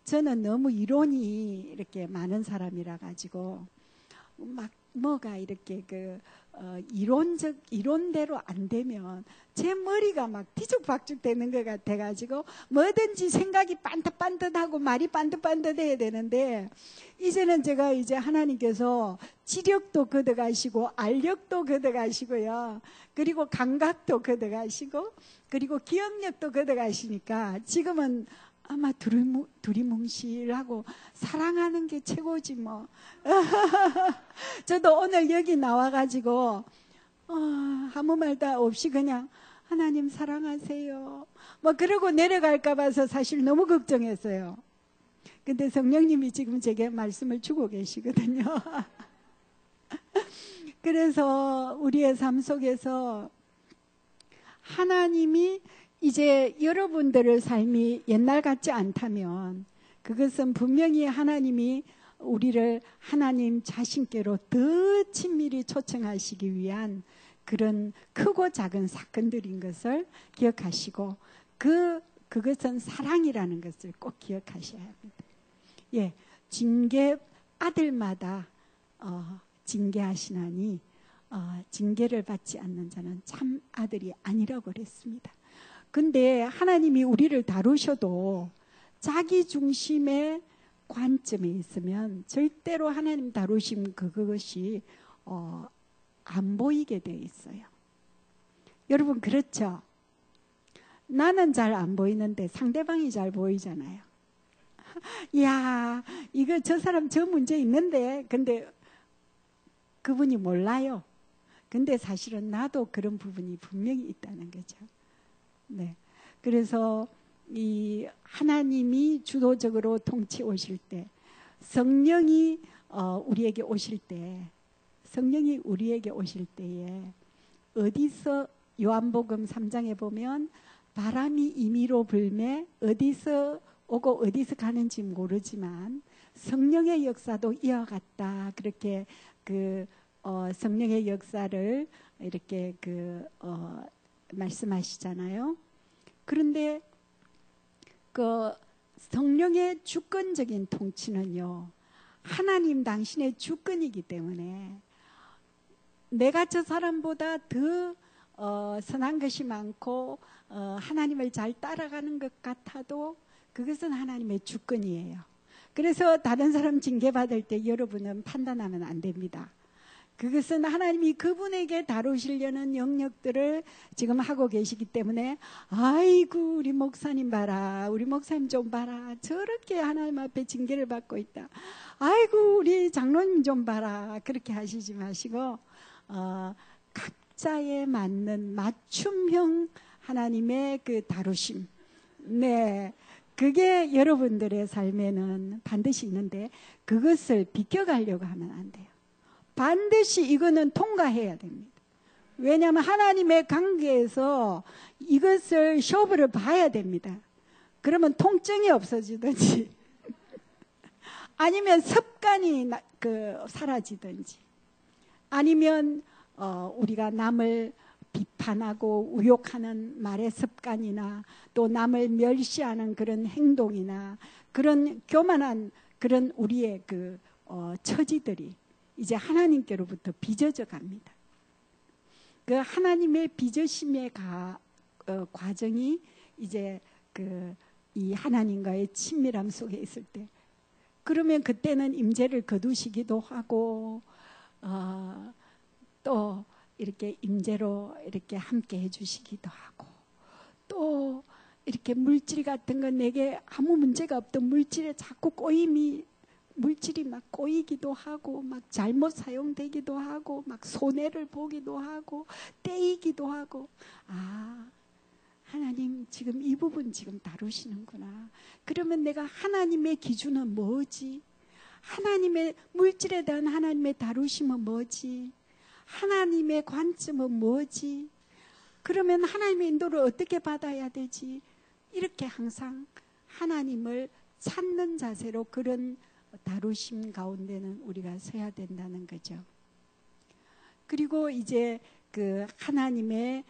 A: 저는 너무 이론이 이렇게 많은 사람이라 가지고 막 뭐가 이렇게 이론대로 안 되면 제 머리가 막 뒤죽박죽 되는 것 같아가지고 뭐든지 생각이 반듯반듯하고 말이 반듯반듯해야 되는데, 이제는 제가 이제 하나님께서 지력도 걷어가시고 알력도 걷어가시고요, 그리고 감각도 걷어가시고 그리고 기억력도 걷어가시니까 지금은 아마 두리뭉실하고 사랑하는 게 최고지 뭐. 저도 오늘 여기 나와가지고 아무 말도 없이 그냥 하나님 사랑하세요 뭐 그러고 내려갈까 봐서 사실 너무 걱정했어요. 근데 성령님이 지금 제게 말씀을 주고 계시거든요. 그래서 우리의 삶 속에서 하나님이 이제 여러분들의 삶이 옛날 같지 않다면, 그것은 분명히 하나님이 우리를 하나님 자신께로 더 친밀히 초청하시기 위한 그런 크고 작은 사건들인 것을 기억하시고, 그것은 사랑이라는 것을 꼭 기억하셔야 합니다. 예, 징계 아들마다 징계하시나니 징계를 받지 않는 자는 참 아들이 아니라고 그랬습니다. 근데 하나님이 우리를 다루셔도 자기 중심의 관점에 있으면 절대로 하나님 다루심 그것이 안 보이게 돼 있어요. 여러분 그렇죠? 나는 잘 안 보이는데 상대방이 잘 보이잖아요. 야, 이거 저 사람 저 문제 있는데, 근데 그분이 몰라요. 근데 사실은 나도 그런 부분이 분명히 있다는 거죠. 네. 그래서 이 하나님이 주도적으로 통치 오실 때, 성령이 우리에게 오실 때, 성령이 우리에게 오실 때에 어디서 요한복음 3장에 보면 바람이 임의로 불매 어디서 오고 어디서 가는지 모르지만 성령의 역사도 이어갔다. 그렇게 성령의 역사를 이렇게 말씀하시잖아요. 그런데 그 성령의 주권적인 통치는요, 하나님 당신의 주권이기 때문에 내가 저 사람보다 더 선한 것이 많고 하나님을 잘 따라가는 것 같아도 그것은 하나님의 주권이에요. 그래서 다른 사람 징계받을 때 여러분은 판단하면 안 됩니다. 그것은 하나님이 그분에게 다루시려는 영역들을 지금 하고 계시기 때문에, 아이고 우리 목사님 봐라, 우리 목사님 좀 봐라, 저렇게 하나님 앞에 징계를 받고 있다. 아이고 우리 장로님 좀 봐라. 그렇게 하시지 마시고 각자에 맞는 맞춤형 하나님의 그 다루심, 네, 그게 여러분들의 삶에는 반드시 있는데 그것을 비껴가려고 하면 안 돼요. 반드시 이거는 통과해야 됩니다. 왜냐하면 하나님의 관계에서 이것을 쇼부를 봐야 됩니다. 그러면 통증이 없어지든지 아니면 습관이 사라지든지, 아니면 우리가 남을 비판하고 우욕하는 말의 습관이나 또 남을 멸시하는 그런 행동이나 그런 교만한 그런 우리의 처지들이 이제 하나님께로부터 빚어져 갑니다. 그 하나님의 빚으심의 과정이 이제 이 하나님과의 친밀함 속에 있을 때, 그러면 그때는 임재를 거두시기도 하고 또 이렇게 임재로 이렇게 함께 해주시기도 하고, 또 이렇게 물질 같은 건 내게 아무 문제가 없던 물질에 자꾸 물질이 막 꼬이기도 하고, 막 잘못 사용되기도 하고, 막 손해를 보기도 하고, 떼이기도 하고, 하나님 지금 이 부분 지금 다루시는구나. 그러면 내가 하나님의 기준은 뭐지? 하나님의 물질에 대한 하나님의 다루심은 뭐지? 하나님의 관점은 뭐지? 그러면 하나님의 인도를 어떻게 받아야 되지? 이렇게 항상 하나님을 찾는 자세로 그런 다루심 가운데는 우리가 서야 된다는 거죠. 그리고 이제 하나님의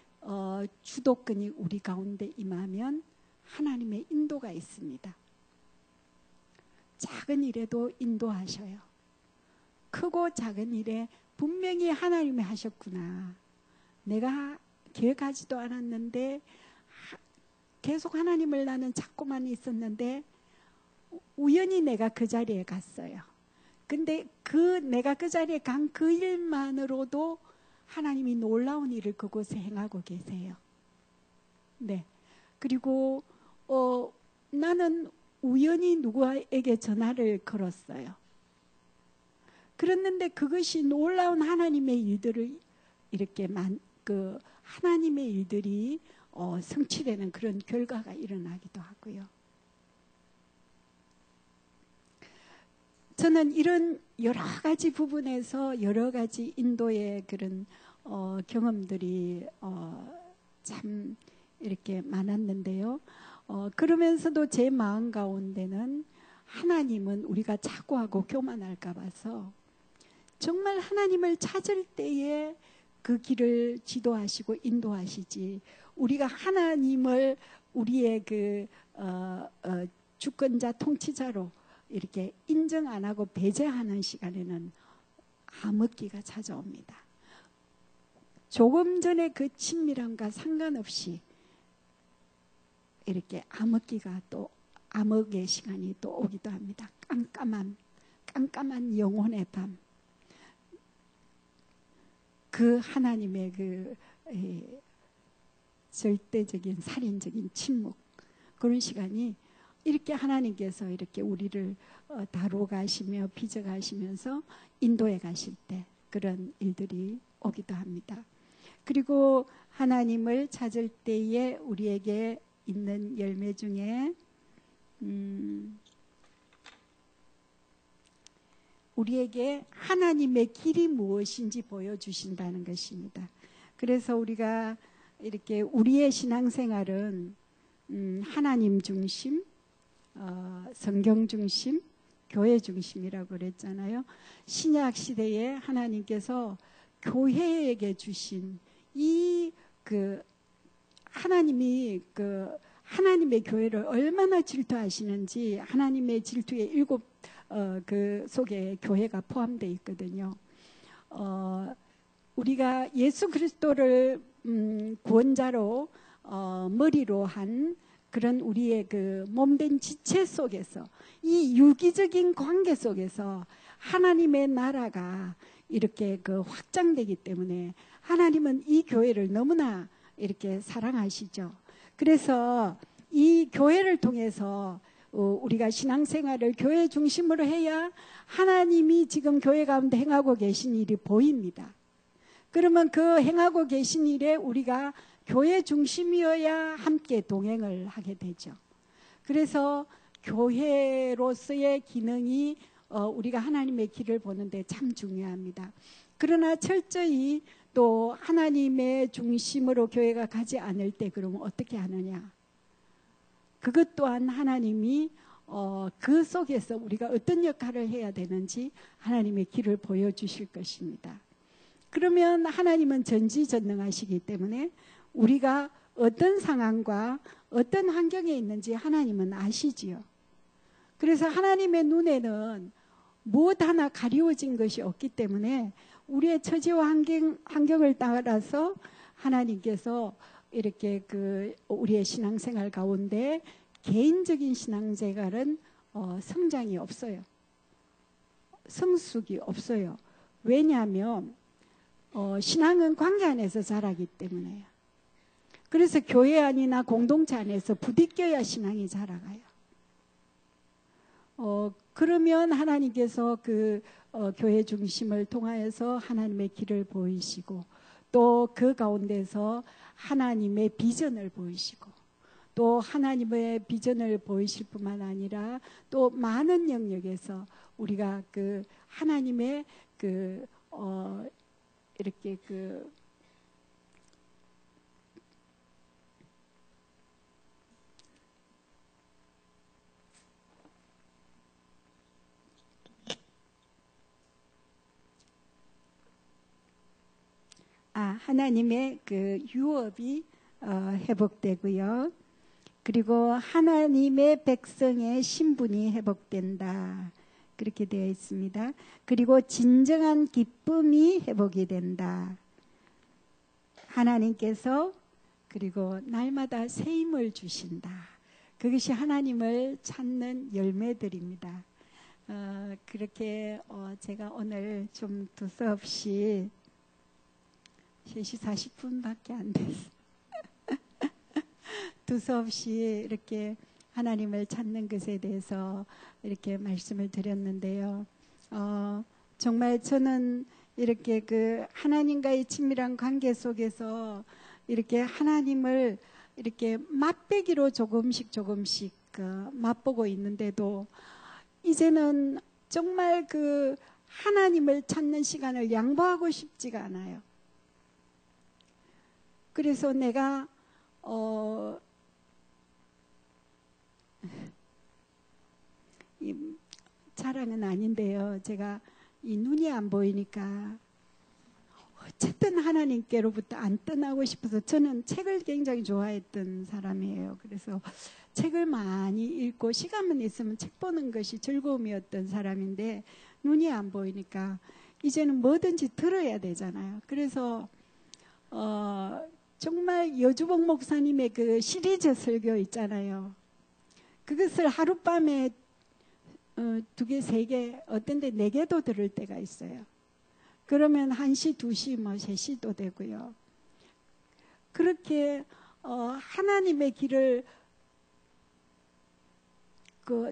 A: 주도권이 우리 가운데 임하면 하나님의 인도가 있습니다. 작은 일에도 인도하셔요. 크고 작은 일에 분명히 하나님이 하셨구나. 내가 계획하지도 않았는데 계속 하나님을 나는 찾고만 있었는데 우연히 내가 그 자리에 갔어요. 근데 내가 그 자리에 간 그 일만으로도 하나님이 놀라운 일을 그곳에 행하고 계세요. 네. 그리고 나는 우연히 누구에게 전화를 걸었어요. 그랬는데 그것이 놀라운 하나님의 일들을 이렇게 하나님의 일들이 성취되는 그런 결과가 일어나기도 하고요. 저는 이런 여러 가지 부분에서 여러 가지 인도의 그런 경험들이 참 이렇게 많았는데요. 그러면서도 제 마음 가운데는 하나님은 우리가 자고하고 교만할까 봐서 정말 하나님을 찾을 때에 그 길을 지도하시고 인도하시지, 우리가 하나님을 우리의 주권자 통치자로 이렇게 인정 안 하고 배제하는 시간에는 암흑기가 찾아옵니다. 조금 전에 그 친밀함과 상관없이 이렇게 암흑의 시간이 또 오기도 합니다. 깜깜한 영혼의 밤. 하나님의 절대적인 살인적인 침묵, 그런 시간이 이렇게 하나님께서 이렇게 우리를 다루어 가시며 빚어 가시면서 인도해 가실 때 그런 일들이 오기도 합니다. 그리고 하나님을 찾을 때에 우리에게 있는 열매 중에 우리에게 하나님의 길이 무엇인지 보여주신다는 것입니다. 그래서 우리가 이렇게 우리의 신앙생활은 하나님 중심, 성경 중심, 교회 중심이라고 그랬잖아요. 신약 시대에 하나님께서 교회에게 주신 이 하나님이 하나님의 교회를 얼마나 질투하시는지 하나님의 질투의 일곱 그 속에 교회가 포함되어 있거든요. 우리가 예수 그리스도를 구원자로 머리로 한 그런 우리의 그 몸된 지체 속에서 이 유기적인 관계 속에서 하나님의 나라가 이렇게 확장되기 때문에 하나님은 이 교회를 너무나 이렇게 사랑하시죠. 그래서 이 교회를 통해서 우리가 신앙생활을 교회 중심으로 해야 하나님이 지금 교회 가운데 행하고 계신 일이 보입니다. 그러면 그 행하고 계신 일에 우리가 교회 중심이어야 함께 동행을 하게 되죠. 그래서 교회로서의 기능이 우리가 하나님의 길을 보는데 참 중요합니다. 그러나 철저히 또 하나님의 중심으로 교회가 가지 않을 때 그러면 어떻게 하느냐? 그것 또한 하나님이 그 속에서 우리가 어떤 역할을 해야 되는지 하나님의 길을 보여주실 것입니다. 그러면 하나님은 전지전능하시기 때문에 우리가 어떤 상황과 어떤 환경에 있는지 하나님은 아시지요. 그래서 하나님의 눈에는 무엇 하나 가리워진 것이 없기 때문에 우리의 처지와 환경을 따라서 하나님께서 이렇게 우리의 신앙생활 가운데 개인적인 신앙생활은 성장이 없어요. 성숙이 없어요. 왜냐하면 신앙은 관계 안에서 자라기 때문에요. 그래서 교회 안이나 공동체 안에서 부딪혀야 신앙이 자라가요. 그러면 하나님께서 교회 중심을 통하여서 하나님의 길을 보이시고 또 그 가운데서 하나님의 비전을 보이시고 또 하나님의 비전을 보이실 뿐만 아니라 또 많은 영역에서 우리가 하나님의 이렇게 하나님의 유업이 회복되고요. 그리고 하나님의 백성의 신분이 회복된다. 그렇게 되어 있습니다. 그리고 진정한 기쁨이 회복이 된다. 하나님께서 그리고 날마다 새 힘을 주신다. 그것이 하나님을 찾는 열매들입니다. 그렇게 제가 오늘 좀 두서없이 3시 40분밖에 안 됐어요. 두서없이 이렇게 하나님을 찾는 것에 대해서 이렇게 말씀을 드렸는데요. 정말 저는 이렇게 하나님과의 친밀한 관계 속에서 이렇게 하나님을 이렇게 맛배기로 조금씩 맛보고 있는데도 이제는 정말 하나님을 찾는 시간을 양보하고 싶지가 않아요. 그래서 내가 자랑은 아닌데요. 제가 이 눈이 안 보이니까 어쨌든 하나님께로부터 안 떠나고 싶어서 저는 책을 굉장히 좋아했던 사람이에요. 그래서 책을 많이 읽고 시간만 있으면 책 보는 것이 즐거움이었던 사람인데 눈이 안 보이니까 이제는 뭐든지 들어야 되잖아요. 그래서 정말 여주복 목사님의 시리즈 설교 있잖아요. 그것을 하룻밤에 2개, 3개, 어떤 데 4개도 들을 때가 있어요. 그러면 1시, 2시, 3시도 되고요. 그렇게 하나님의 길을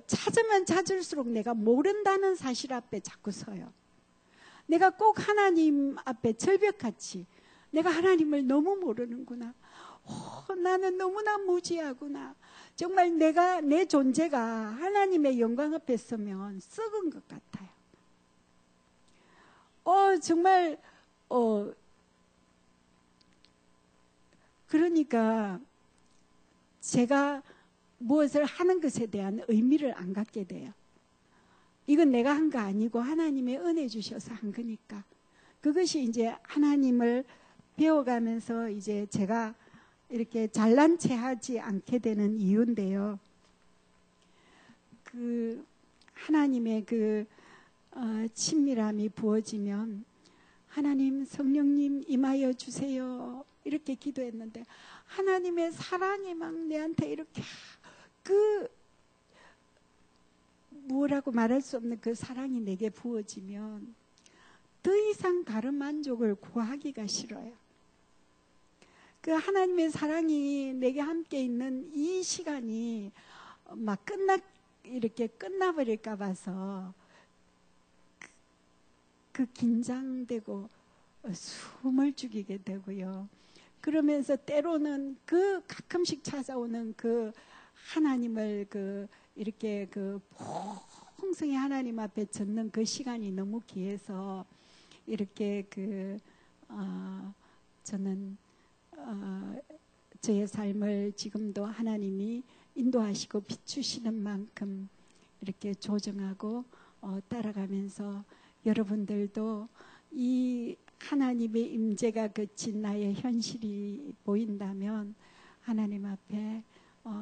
A: 찾으면 찾을수록 내가 모른다는 사실 앞에 자꾸 서요. 내가 꼭 하나님 앞에 절벽같이 내가 하나님을 너무 모르는구나. 나는 너무나 무지하구나. 정말 내 존재가 하나님의 영광 앞에 서면 썩은 것 같아요. 정말 그러니까 제가 무엇을 하는 것에 대한 의미를 안 갖게 돼요. 이건 내가 한 거 아니고 하나님의 은혜 주셔서 한 거니까. 그것이 이제 하나님을 배워가면서 이제 제가 이렇게 잘난 체 하지 않게 되는 이유인데요. 하나님의 친밀함이 부어지면 하나님, 성령님 임하여 주세요. 이렇게 기도했는데 하나님의 사랑이 막 내한테 이렇게 뭐라고 말할 수 없는 그 사랑이 내게 부어지면 더 이상 다른 만족을 구하기가 싫어요. 그 하나님의 사랑이 내게 함께 있는 이 시간이 막 이렇게 끝나버릴까 봐서 긴장되고 숨을 죽이게 되고요. 그러면서 때로는 가끔씩 찾아오는 하나님을 이렇게 풍성히 하나님 앞에 젖는 그 시간이 너무 귀해서 이렇게 저는 저의 삶을 지금도 하나님이 인도하시고 비추시는 만큼 이렇게 조정하고 따라가면서 여러분들도 이 하나님의 임재가 그친 나의 현실이 보인다면 하나님 앞에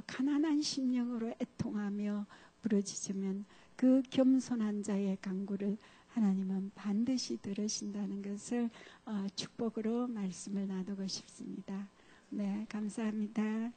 A: 가난한 심령으로 애통하며 부르짖으면 그 겸손한 자의 간구를 하나님은 반드시 들으신다는 것을 축복으로 말씀을 나누고 싶습니다. 네, 감사합니다.